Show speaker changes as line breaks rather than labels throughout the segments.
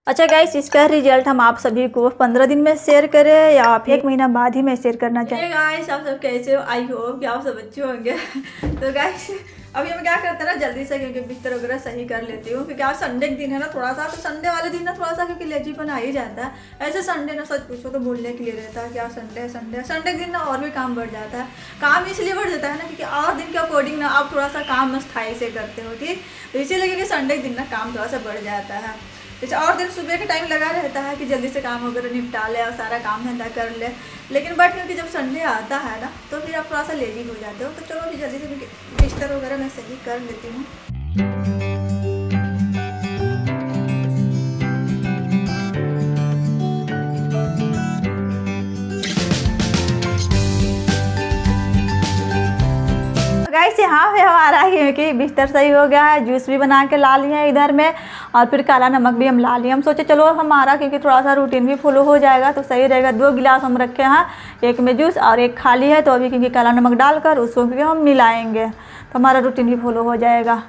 अच्छा गाइस, इसका रिजल्ट हम आप सभी को 15 दिन में शेयर करें या आप 1 महीना बाद ही मैं शेयर करना चाहिए। गाइस, आप सब कैसे हो? आई होप कि आप सब अच्छे होंगे। तो गाइस अभी हम क्या करते हैं ना, जल्दी से क्योंकि बिस्तर वगैरह सही कर लेती हूँ, क्योंकि आज संडे के दिन है ना, थोड़ा सा तो संडे वाले दिन ना थोड़ा सा क्योंकि लेजीपन आ ही जाता है। ऐसे संडे ना सच पूछो तो बोलने के लिए रहता है कि आज संडे के दिन ना और भी काम बढ़ जाता है। काम इसलिए बढ़ जाता है ना क्योंकि और दिन के अकॉर्डिंग ना आप थोड़ा सा काम स्थायी से करते हो, ठीक। तो इसीलिए क्योंकि संडे के दिन ना काम थोड़ा सा बढ़ जाता है। जैसे और दिन सुबह के टाइम लगा रहता है कि जल्दी से काम वगैरह निपटा ले और सारा काम धंधा कर ले, लेकिन बट क्योंकि जब संडे आता है ना तो फिर आप थोड़ा सा लेजी हो जाते हो। तो चलो अभी जल्दी से क्योंकि बिस्तर वगैरह मैं सही कर लेती हूँ। गाइस यहाँ पे हमारा क्योंकि बिस्तर सही हो गया है, जूस भी बना के ला लिया है इधर में, और फिर काला नमक भी हम ला लिए। हम सोचे चलो हमारा क्योंकि थोड़ा सा रूटीन भी फॉलो हो जाएगा तो सही रहेगा। 2 गिलास हम रखे हैं, एक में जूस और एक खाली है, तो अभी क्योंकि काला नमक डालकर उसको क्योंकि हम मिलाएंगे तो हमारा रूटीन भी फॉलो हो जाएगा।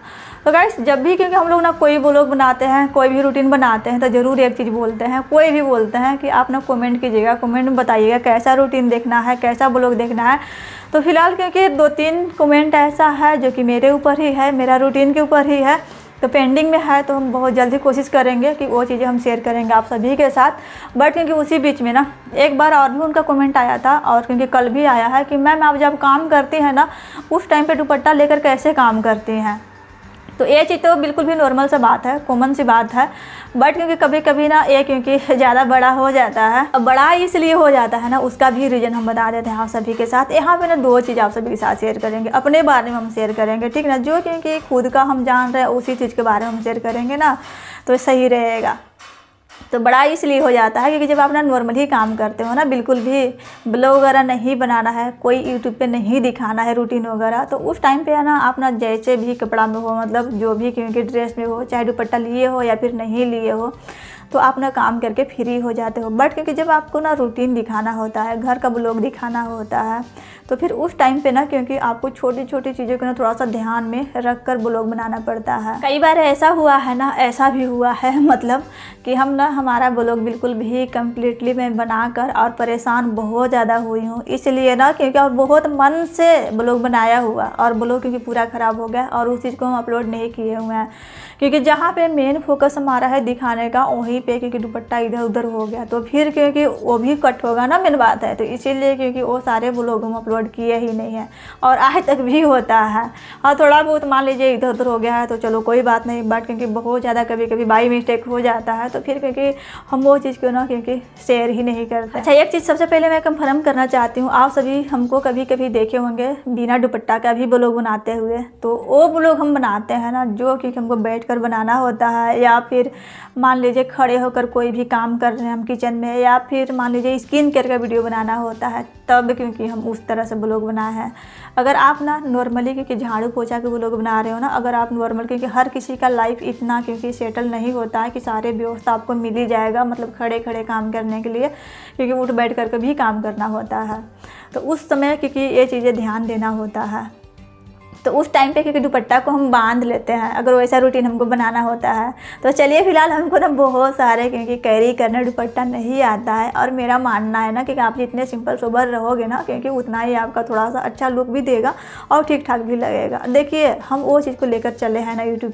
तो गाइस जब भी क्योंकि हम लोग ना कोई व्लॉग बनाते हैं, कोई भी रूटीन बनाते हैं तो ज़रूर एक चीज़ बोलते हैं, कोई भी बोलते हैं कि आप ना कमेंट कीजिएगा, कमेंट में बताइएगा कैसा रूटीन देखना है, कैसा व्लॉग देखना है। तो फिलहाल क्योंकि 2-3 कमेंट ऐसा है जो कि मेरे ऊपर ही है, मेरा रूटीन के ऊपर ही है, तो पेंडिंग में है। तो हम बहुत जल्दी कोशिश करेंगे कि वो चीज़ें हम शेयर करेंगे आप सभी के साथ। बट क्योंकि उसी बीच में ना एक बार और भी उनका कमेंट आया था, और क्योंकि कल भी आया है कि मैम आप जब काम करती हैं ना उस टाइम पे दुपट्टा लेकर कैसे काम करती हैं। तो ये चीज़ तो बिल्कुल भी नॉर्मल सा बात है, कॉमन सी बात है। बट क्योंकि कभी कभी ना ये क्योंकि ज़्यादा बड़ा हो जाता है, अब बड़ा इसलिए हो जाता है ना, उसका भी रीज़न हम बता देते हैं आप सभी के साथ। यहाँ पे ना 2 चीज़ आप सभी के साथ शेयर करेंगे, अपने बारे में हम शेयर करेंगे, ठीक ना। जो क्योंकि खुद का हम जान रहे हैं उसी चीज़ के बारे में हम शेयर करेंगे ना, तो सही रहेगा। तो बड़ा इसलिए हो जाता है क्योंकि जब आप ना नॉर्मली काम करते हो ना, बिल्कुल भी ब्लॉग वगैरह नहीं बनाना है, कोई यूट्यूब पे नहीं दिखाना है रूटीन वगैरह, तो उस टाइम पे है ना आप ना जैसे भी कपड़ा में हो, मतलब जो भी क्योंकि ड्रेस में हो, चाहे दुपट्टा लिए हो या फिर नहीं लिए हो, तो आप ना काम करके फ्री हो जाते हो। बट क्योंकि जब आपको ना रूटीन दिखाना होता है, घर का ब्लॉग दिखाना होता है, तो फिर उस टाइम पे ना क्योंकि आपको छोटी छोटी चीज़ों को ना थोड़ा सा ध्यान में रख कर ब्लॉग बनाना पड़ता है। कई बार ऐसा हुआ है ना, ऐसा भी हुआ है मतलब कि हम ना हमारा ब्लॉग बिल्कुल भी कम्प्लीटली मैं बनाकर और परेशान बहुत ज़्यादा हुई हूँ, इसलिए ना क्योंकि और बहुत मन से ब्लॉग बनाया हुआ और ब्लॉग क्योंकि पूरा ख़राब हो गया और उस चीज़ को हम अपलोड नहीं किए हुए हैं। क्योंकि जहाँ पे मेन फोकस हमारा है दिखाने का, वहीं पे क्योंकि दुपट्टा इधर उधर हो गया तो फिर क्योंकि वो भी कट होगा ना, मेन बात है। तो इसीलिए क्योंकि वो सारे ब्लॉग हम अपलोड किए ही नहीं हैं, और आज तक भी होता है। हाँ, थोड़ा बहुत मान लीजिए इधर उधर हो गया है तो चलो कोई बात नहीं, बट क्योंकि बहुत ज़्यादा कभी कभी बाई मिस्टेक हो जाता है तो फिर क्योंकि हम वो चीज़ को ना क्योंकि शेयर ही नहीं करते। अच्छा, एक चीज़ सबसे पहले मैं कंफर्म करना चाहती हूँ, आप सभी हमको कभी कभी देखे होंगे बिना दुपट्टा का भी ब्लॉग बनाते हुए, तो वो ब्लॉग हम बनाते हैं ना जो क्योंकि हमको बैठ कर बनाना होता है, या फिर मान लीजिए खड़े होकर कोई भी काम कर रहे हैं हम किचन में, या फिर मान लीजिए स्किन केयर का वीडियो बनाना होता है, तब क्योंकि हम उस तरह से ब्लॉग बनाए हैं। अगर आप ना नॉर्मली क्योंकि झाड़ू पोछा के ब्लॉग बना रहे हो ना, अगर आप नॉर्मल क्योंकि हर किसी का लाइफ इतना क्योंकि सेटल नहीं होता है कि सारे व्यवस्था आपको मिल ही जाएगा, मतलब खड़े खड़े काम करने के लिए क्योंकि उठ बैठ कर भी काम करना होता है, तो उस समय क्योंकि ये चीज़ें ध्यान देना होता है। तो उस टाइम पे क्योंकि दुपट्टा को हम बांध लेते हैं अगर वैसा रूटीन हमको बनाना होता है। तो चलिए फिलहाल हमको ना बहुत सारे क्योंकि कैरी करना दुपट्टा नहीं आता है, और मेरा मानना है ना कि आप जितने सिंपल सोबर रहोगे ना क्योंकि उतना ही आपका थोड़ा सा अच्छा लुक भी देगा और ठीक ठाक भी लगेगा। देखिए हम वो चीज़ को लेकर चले हैं ना यूट्यूब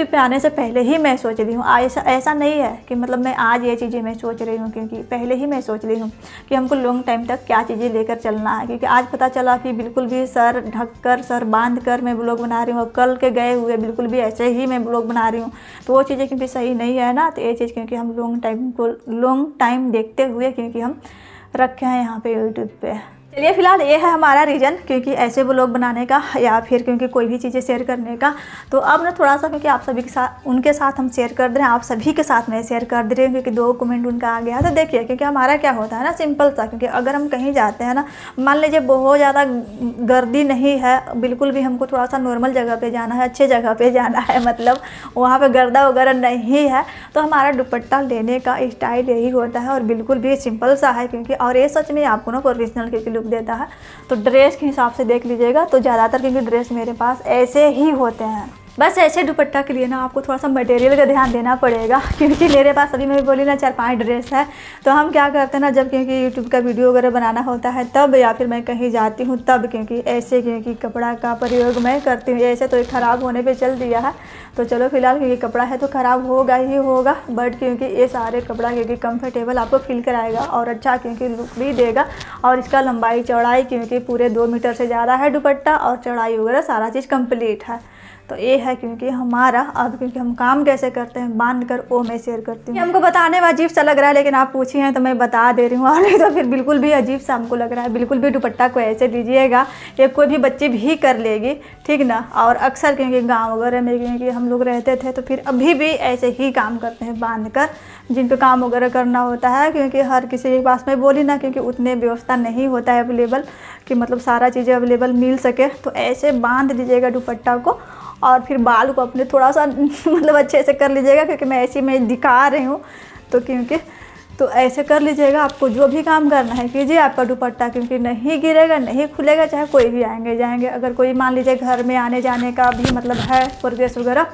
पे आने से पहले ही मैं सोच रही हूँ, ऐसा नहीं है कि मतलब मैं आज ये चीज़ें मैं सोच रही हूँ, क्योंकि पहले ही मैं सोच रही हूँ कि हमको लॉन्ग टाइम तक क्या चीज़ें लेकर चलना है। क्योंकि आज पता चला कि बिल्कुल भी सर ढक कर, सर बांध कर मैं ब्लॉग बना रही हूँ, और कल के गए हुए बिल्कुल भी ऐसे ही मैं ब्लॉग बना रही हूँ, तो वो चीज़ें क्योंकि सही नहीं है ना। तो ये चीज़ क्योंकि हम लॉन्ग टाइम देखते हुए क्योंकि हम रखे हैं यहाँ पे यूट्यूब पे। चलिए फिलहाल ये है हमारा रीज़न क्योंकि ऐसे ब्लॉग बनाने का या फिर क्योंकि कोई भी चीज़ें शेयर करने का। तो अब ना थोड़ा सा क्योंकि आप सभी के साथ उनके साथ हम शेयर कर दे रहे हैं, आप सभी के साथ मैं शेयर कर दे रही हूँ क्योंकि 2 कमेंट उनका आ गया। तो देखिए क्योंकि हमारा क्या होता है ना, सिंपल सा, क्योंकि अगर हम कहीं जाते हैं ना, मान लीजिए बहुत ज़्यादा गर्दी नहीं है, बिल्कुल भी हमको थोड़ा सा नॉर्मल जगह पर जाना है, अच्छे जगह पर जाना है, मतलब वहाँ पर गर्दा वगैरह नहीं है, तो हमारा दुपट्टा लेने का स्टाइल यही होता है और बिल्कुल भी सिंपल सा है क्योंकि, और ये सच में आपको ना प्रोफेशनल क्योंकि लुक देता है। तो ड्रेस के हिसाब से देख लीजिएगा तो ज़्यादातर क्योंकि ड्रेस मेरे पास ऐसे ही होते हैं, बस ऐसे दुपट्टा के लिए ना आपको थोड़ा सा मटेरियल का ध्यान देना पड़ेगा, क्योंकि मेरे पास अभी मैं बोली ना 4-5 ड्रेस है। तो हम क्या करते हैं ना, जब क्योंकि यूट्यूब का वीडियो वगैरह बनाना होता है तब, या फिर मैं कहीं जाती हूँ तब, क्योंकि ऐसे क्योंकि कपड़ा का प्रयोग मैं करती हूँ। ऐसे तो ख़राब होने पर चल दिया है, तो चलो फिलहाल क्योंकि कपड़ा है तो ख़राब होगा ही होगा, बट क्योंकि ये सारे कपड़ा क्योंकि कंफर्टेबल आपको फील कराएगा और अच्छा क्योंकि लुक भी देगा। और इसका लंबाई चौड़ाई क्योंकि पूरे 2 मीटर से ज़्यादा है दुपट्टा, और चौड़ाई वगैरह सारा चीज़ कंप्लीट है। तो ये है क्योंकि हमारा, अब क्योंकि हम काम कैसे करते हैं बांध कर, वो मैं शेयर करती हूँ। हमको बताने में अजीब सा लग रहा है, लेकिन आप पूछी हैं तो मैं बता दे रही हूँ, और नहीं तो फिर बिल्कुल भी अजीब सा हमको लग रहा है। बिल्कुल भी दुपट्टा को ऐसे दीजिएगा, ये कोई भी बच्ची भी कर लेगी, ठीक ना। और अक्सर क्योंकि गाँव वगैरह में क्योंकि हम लोग रहते थे, तो फिर अभी भी ऐसे ही काम करते हैं बांध कर, जिनको काम वगैरह करना होता है। क्योंकि हर किसी के पास में बोली ना, क्योंकि उतने व्यवस्था नहीं होता है अवेलेबल कि मतलब सारा चीज़ें अवेलेबल मिल सके। तो ऐसे बांध दीजिएगा दुपट्टा को, और फिर बाल को अपने थोड़ा सा मतलब अच्छे से कर लीजिएगा, क्योंकि मैं ऐसे में दिखा रही हूँ तो क्योंकि तो ऐसे कर लीजिएगा। आपको जो भी काम करना है कीजिए, आपका दुपट्टा क्योंकि नहीं गिरेगा, नहीं खुलेगा, चाहे कोई भी आएंगे जाएंगे। अगर कोई मान लीजिए घर में आने जाने का भी मतलब है प्रोग्रेस वगैरह,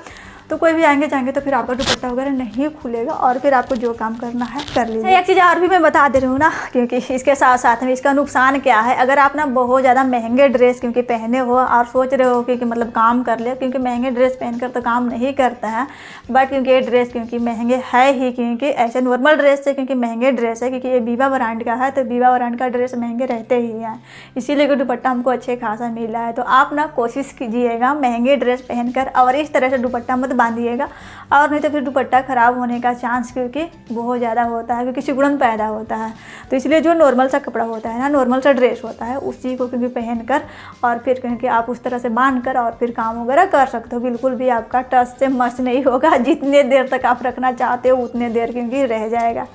तो कोई भी आएंगे जाएंगे तो फिर आपका दुपट्टा वगैरह नहीं खुलेगा, और फिर आपको जो काम करना है कर लीजिए। एक चीज़ और भी मैं बता दे रही हूँ ना, क्योंकि इसके साथ साथ में इसका नुकसान क्या है। अगर आप ना बहुत ज़्यादा महंगे ड्रेस क्योंकि पहने हो और सोच रहे हो कि मतलब काम कर ले, क्योंकि महंगे ड्रेस पहनकर तो काम नहीं करता है, बट क्योंकि ये ड्रेस क्योंकि महंगे है ही, क्योंकि ऐसे नॉर्मल ड्रेस से क्योंकि महंगे ड्रेस है, क्योंकि ये बीवा ब्रांड का है, तो बीवा ब्रांड का ड्रेस महंगे रहते ही हैं, इसीलिए दुपट्टा हमको अच्छे खासा मिला है। तो आप ना कोशिश कीजिएगा महंगे ड्रेस पहनकर, और इस तरह से दुपट्टा मत बांधिएगा, और नहीं तो फिर दुपट्टा ख़राब होने का चांस क्योंकि बहुत ज़्यादा होता है, क्योंकि सिकुड़न पैदा होता है। तो इसलिए जो नॉर्मल सा कपड़ा होता है ना, नॉर्मल सा ड्रेस होता है, उसी को क्योंकि पहनकर और फिर क्योंकि आप उस तरह से बांध कर और फिर काम वगैरह कर सकते हो। बिल्कुल भी आपका टच से मस नहीं होगा, जितने देर तक आप रखना चाहते हो उतने देर क्योंकि रह जाएगा।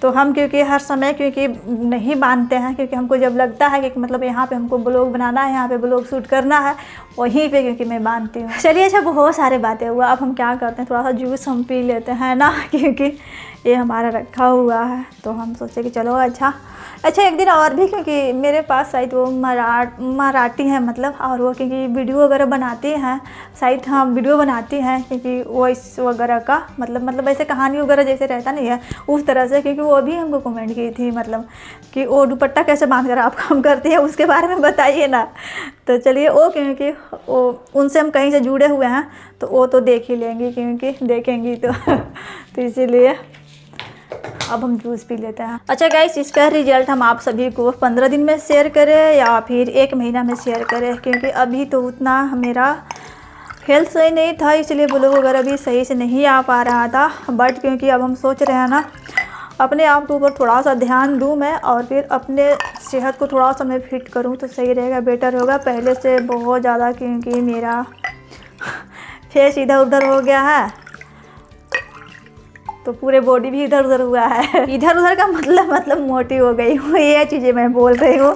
तो हम क्योंकि हर समय क्योंकि नहीं बांधते हैं, क्योंकि हमको जब लगता है कि मतलब यहाँ पे हमको ब्लॉग बनाना है, यहाँ पे ब्लॉग शूट करना है, वहीं पे क्योंकि मैं बांधती हूँ। चलिए अच्छा, बहुत सारे बातें हुआ, अब हम क्या करते हैं, थोड़ा सा जूस हम पी लेते हैं ना, क्योंकि ये हमारा रखा हुआ है। तो हम सोचे कि चलो अच्छा एक दिन और भी, क्योंकि मेरे पास शायद वो मराठी है मतलब, और वो क्योंकि वीडियो वगैरह बनाती हैं शायद, हाँ वीडियो बनाती हैं क्योंकि वॉइस वगैरह का मतलब ऐसे कहानी वगैरह जैसे रहता नहीं है उस तरह से, क्योंकि वो भी हमको कमेंट की थी मतलब कि वो दुपट्टा कैसे बांध कर आप काम करती है, उसके बारे में बताइए ना। तो चलिए वो क्योंकि वो उनसे हम कहीं से जुड़े हुए हैं, तो वो तो देख ही लेंगी, क्योंकि देखेंगी तो इसीलिए अब हम जूस पी लेते हैं। अच्छा गाइस, इसका रिजल्ट हम आप सभी को 15 दिन में शेयर करें या फिर 1 महीना में शेयर करें, क्योंकि अभी तो उतना मेरा हेल्थ सही नहीं था, इसलिए ब्लॉग वगैरह भी सही से नहीं आ पा रहा था। बट क्योंकि अब हम सोच रहे हैं ना अपने आप के ऊपर थोड़ा सा ध्यान दूं मैं, और फिर अपने सेहत को थोड़ा सा मैं फिट करूं तो सही रहेगा, बेटर होगा। पहले से बहुत ज़्यादा क्योंकि मेरा फेस इधर उधर हो गया है, तो पूरे बॉडी भी इधर उधर हुआ है। इधर उधर का मतलब मोटी हो गई हूँ, ये चीज़ें मैं बोल रही हूँ।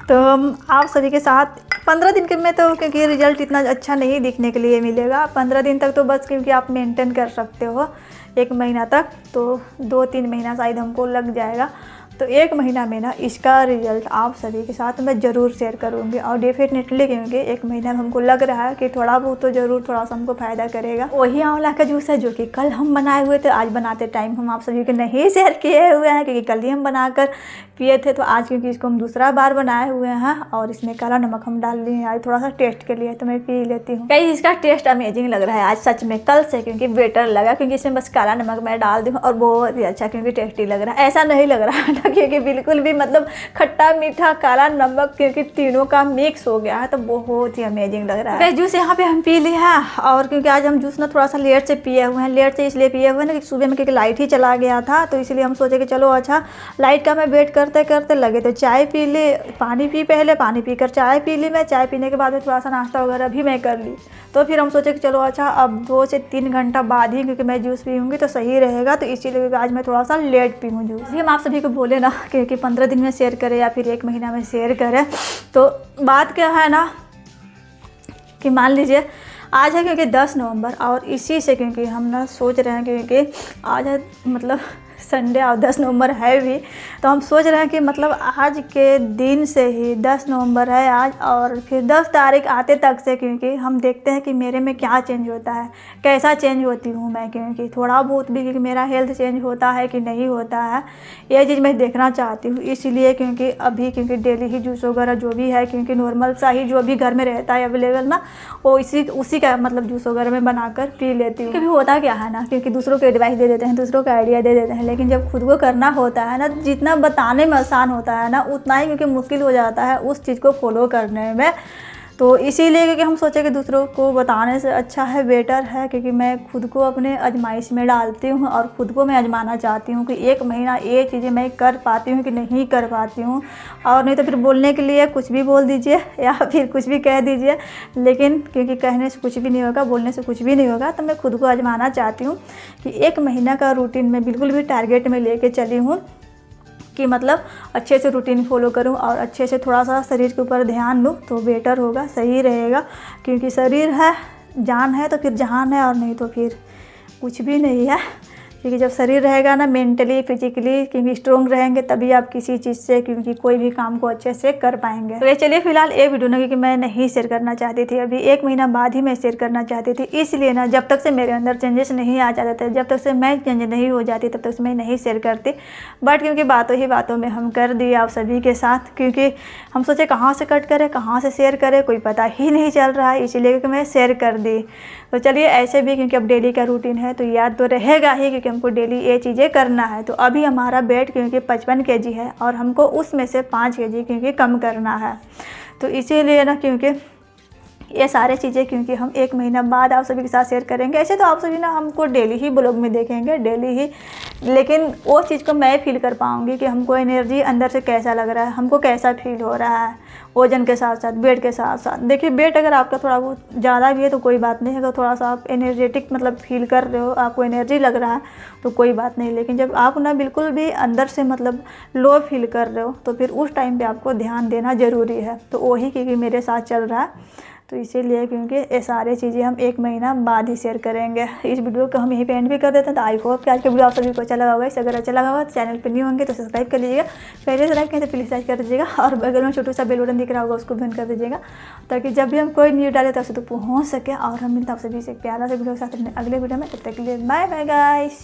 तो हम आप सभी के साथ 15 दिन के में तो क्योंकि रिजल्ट इतना अच्छा नहीं दिखने के लिए मिलेगा, 15 दिन तक तो बस क्योंकि आप मेंटेन कर सकते हो, 1 महीना तक तो 2-3 महीना शायद हमको लग जाएगा। तो 1 महीना में ना इसका रिज़ल्ट आप सभी के साथ मैं ज़रूर शेयर करूँगी, और डेफिनेटली क्योंकि 1 महीना में हमको लग रहा है कि थोड़ा बहुत तो ज़रूर थोड़ा सा हमको फ़ायदा करेगा। वही आंवला का जूस है जो कि कल हम बनाए हुए थे, आज बनाते टाइम हम आप सभी को नहीं शेयर किए हुए हैं, क्योंकि कल ही हम बनाकर पिए थे। तो आज क्योंकि इसको हम दूसरा बार बनाए हुए हैं, और इसमें काला नमक हम डाल दिए हैं आज थोड़ा सा टेस्ट के लिए, तो मैं पी लेती हूँ। कहीं इसका टेस्ट अमेजिंग लग रहा है आज सच में, कल से क्योंकि बेटर लगा, क्योंकि इसमें बस काला नमक मैं डाल दी हूँ, और बहुत ही अच्छा क्योंकि टेस्टी लग रहा है। ऐसा नहीं लग रहा है ना क्योंकि बिल्कुल भी मतलब खट्टा मीठा काला नमक क्योंकि तीनों का मिक्स हो गया है, तो बहुत ही अमेजिंग लग रहा है। जूस यहाँ पे हम पी लिया है, और क्योंकि आज हम जूस ना थोड़ा सा लेट से पिए हुए हैं। लेट से इसलिए पिए हुए हैं ना कि सुबह में क्योंकि लाइट ही चला गया था, तो इसलिए हम सोचे कि चलो अच्छा लाइट का मैं वेट करते करते लगे तो चाय पी ली, पानी पी, पहले पानी पीकर चाय पी ली मैं, चाय पीने के बाद में थोड़ा सा नाश्ता वगैरह भी मैं कर ली। तो फिर हम सोचे कि चलो अच्छा अब 2 से 3 घंटा बाद ही क्योंकि मैं जूस पीऊँगी तो सही रहेगा, तो इसीलिए आज मैं थोड़ा सा लेट पीऊँ जूस। हम आप सभी को बोले ना क्योंकि 15 दिन में शेयर करें या फिर 1 महीना में शेयर करें, तो बात क्या है ना कि मान लीजिए आज है क्योंकि 10 नवंबर, और इसी से क्योंकि हम ना सोच रहे हैं क्योंकि आज है मतलब संडे और 10 नवंबर है भी, तो हम सोच रहे हैं कि मतलब आज के दिन से ही 10 नवंबर है आज, और फिर 10 तारीख आते तक से क्योंकि हम देखते हैं कि मेरे में क्या चेंज होता है, कैसा चेंज होती हूँ मैं, क्योंकि थोड़ा बहुत भी क्योंकि मेरा हेल्थ चेंज होता है कि नहीं होता है, ये चीज़ मैं देखना चाहती हूँ। इसलिए क्योंकि अभी क्योंकि डेली ही जूस वगैरह जो भी है, क्योंकि नॉर्मल सा ही जो भी घर में रहता है अवेलेबल ना, वो उसी का मतलब जूस वगैरह में बनाकर पी लेती हूँ। क्योंकि होता क्या है ना, क्योंकि दूसरों को एडवाइस दे देते हैं, दूसरों का आइडिया दे देते हैं, लेकिन जब खुद को करना होता है ना, जितना बताने में आसान होता है ना, उतना ही क्योंकि मुश्किल हो जाता है उस चीज़ को फॉलो करने में। तो इसीलिए क्योंकि हम सोचे कि दूसरों को बताने से अच्छा है, बेटर है, क्योंकि मैं खुद को अपने आजमाइश में डालती हूँ और ख़ुद को मैं आजमाना चाहती हूँ कि 1 महीना ये चीज़ें मैं कर पाती हूँ कि नहीं कर पाती हूँ। और नहीं तो फिर बोलने के लिए कुछ भी बोल दीजिए या फिर कुछ भी कह दीजिए, लेकिन क्योंकि कहने से कुछ भी नहीं होगा, बोलने से कुछ भी नहीं होगा, तो मैं खुद को आजमाना चाहती हूँ कि 1 महीना का रूटीन मैं बिल्कुल भी टारगेट में लेके चली हूँ कि मतलब अच्छे से रूटीन फॉलो करूं और अच्छे से थोड़ा सा शरीर के ऊपर ध्यान दूं तो बेटर होगा, सही रहेगा। क्योंकि शरीर है, जान है तो फिर जहान है, और नहीं तो फिर कुछ भी नहीं है। क्योंकि जब शरीर रहेगा ना, मेंटली फिजिकली क्योंकि स्ट्रॉन्ग रहेंगे, तभी आप किसी चीज़ से क्योंकि कोई भी काम को अच्छे से कर पाएंगे। तो ये चलिए फिलहाल एक वीडियो ना, क्योंकि मैं नहीं शेयर करना चाहती थी, अभी 1 महीना बाद ही मैं शेयर करना चाहती थी। इसलिए ना, जब तक से मेरे अंदर चेंजेस नहीं आ जाते थे, जब तक से मैं चेंज नहीं हो जाती, तब तक से मैं नहीं शेयर करती। बट क्योंकि बातों ही बातों में हम कर दिए आप सभी के साथ, क्योंकि हम सोचे कहाँ से कट करें, कहाँ से शेयर करें, कोई पता ही नहीं चल रहा है, इसीलिए क्योंकि मैं शेयर कर दी। तो चलिए ऐसे भी क्योंकि अब डेली का रूटीन है तो याद तो रहेगा ही, क्योंकि हमको डेली ये चीज़ें करना है। तो अभी हमारा वेट क्योंकि 55 kg है और हमको उसमें से 5 kg क्योंकि कम करना है। तो इसीलिए ना क्योंकि ये सारे चीज़ें क्योंकि हम 1 महीना बाद आप सभी के साथ शेयर करेंगे। ऐसे तो आप सभी ना हमको डेली ही ब्लॉग में देखेंगे, डेली ही, लेकिन वो चीज़ को मैं फील कर पाऊँगी कि हमको एनर्जी अंदर से कैसा लग रहा है, हमको कैसा फील हो रहा है वजन के साथ साथ, वेट के साथ साथ। देखिए वेट अगर आपका थोड़ा बहुत ज़्यादा भी है तो कोई बात नहीं है, अगर थोड़ा सा आप एनर्जेटिक मतलब फील कर रहे हो, आपको एनर्जी लग रहा है तो कोई बात नहीं। लेकिन जब आप ना बिल्कुल भी अंदर से मतलब लो फील कर रहे हो तो फिर उस टाइम पे आपको ध्यान देना ज़रूरी है। तो वही क्योंकि मेरे साथ चल रहा है, तो इसीलिए क्योंकि ये सारी चीज़ें हम 1 महीना बाद ही शेयर करेंगे। इस वीडियो को हम यहीं पे एंड भी कर देते हैं। तो आई होप कि आज का वीडियो आप सभी को अच्छा लगा होगा। इसे अगर अच्छा लगा होगा तो चैनल पर न्यू होंगे तो सब्सक्राइब कर लीजिएगा, पहले से लाइक करें तो प्लीज़ लाइक कर दीजिएगा, और बगल में छोटा सा बेल बटन दिख रहा होगा उसको भी ऑन कर दीजिएगा, ताकि जब भी हम कोई न्यू डाले तो आपसे तो पहुँच सके। और हम मिलते हैं आप सभी से प्यारा से वीडियो के साथ अपने अगले वीडियो में। तब तक के लिए बाय बाय गाइस।